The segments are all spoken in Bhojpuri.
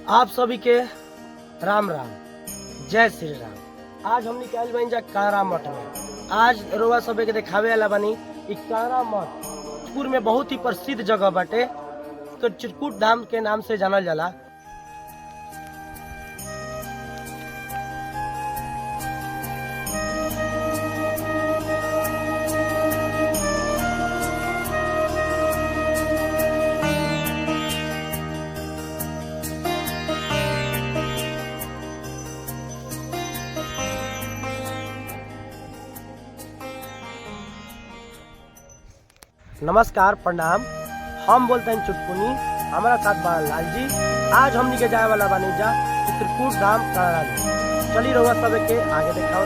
आप सभी के राम राम, जय श्री राम। आज हमने कहल बन जा कारा मठ में। आज रोवा सभी के दिखावे वाला बनी इ कारा मठ पूर में बहुत ही प्रसिद्ध जगह बाटे, तो चिरकुट धाम के नाम से जानल जाला। नमस्कार, प्रणाम। हम बोलते हैं चुटकुनी, हमारा साथ बा लाल जी। आज हमनी के जाए वाला बानी जा चित्रकूट धाम कारा। चली रहुआ सब के आगे दिखाओ।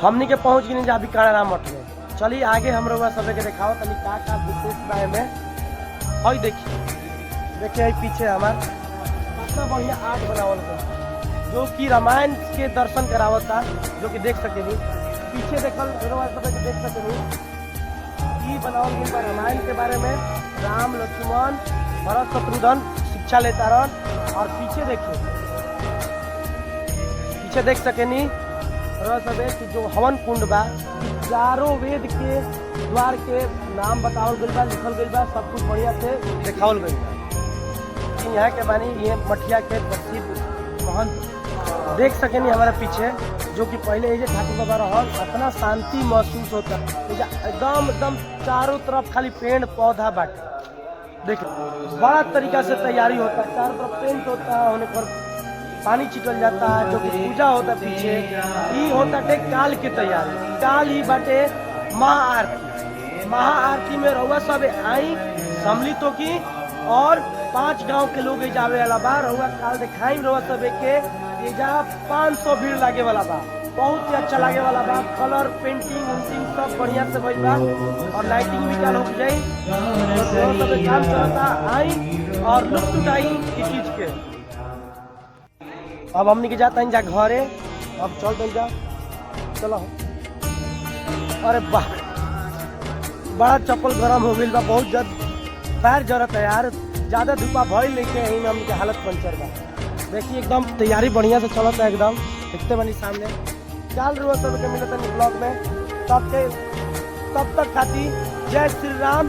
हमनी के पहुंच गई जा अभी कारा मठ में। चलिए आगे हम रहुआ सब के दिखाओ तनी का विशेष बारे में। और देखिए पीछे हमारा कितना बढ़िया आर्ट बनावल है, जो कि रामायण के दर्शन करावता, जो कि देख सकेनी। पीछे देखल देख सकेनी कि बनावल गई बा रामायण के बारे में। राम लक्ष्मण भरत शत्रुघ्न शिक्षा लेता रहन। और पीछे देख सकेनी कि जो हवन कुंड बा, चारों वेद के द्वार के नाम बतावल गइल बा, लिखल गइल बा, सब कुछ बढ़िया से दिखावल गइल बा। यहाँ के बानी ये मठिया के प्रसिद्ध महंत देख सकेनी हमारे पीछे, जो कि पहले ये ठाकुर बाबा रहल। इतना शांति महसूस होता, एकदम चारों तरफ खाली पेड़ पौधा बाटे। देखो बड़ा तरीका से तैयारी होता है, चारों तरफ पेंट होता है, होने पर पानी छिटल जाता है, जो कि पूजा होता है। पीछे ये होता है काल की तैयारी। काल ही बाटे महाआरती में रउआ सब आई सम्मिलित हो की, और 5 गांव के लोग जावे वाला बा। रउआ काल दिखाई रउआ सब के 500 भीड़ लागे वाला बा। बहुत ही अच्छा लागे वाला बा। कलर पेंटिंग उंटिंग सब बढ़िया से भइल बा, और लाइटिंग भी कल हो जाई। तो सब काम चलता, आई और लुत्फ उठाई इस चीज के। अब हमनी के जाता जा घरे। अब चल जा, चलो। अरे वाह, बड़ा चप्पल गरम हो गई बा, बहुत जल्द पैर जरत है यार। ज्यादा धूपा भइल लेके यही में हमके हालत पंचर बा। देखिए एकदम तैयारी बढ़िया से चलता है, एकदम दिखते बनी सामने। चल रहा सब के मिलता ब्लॉग में। तब तक खाती जय श्री राम।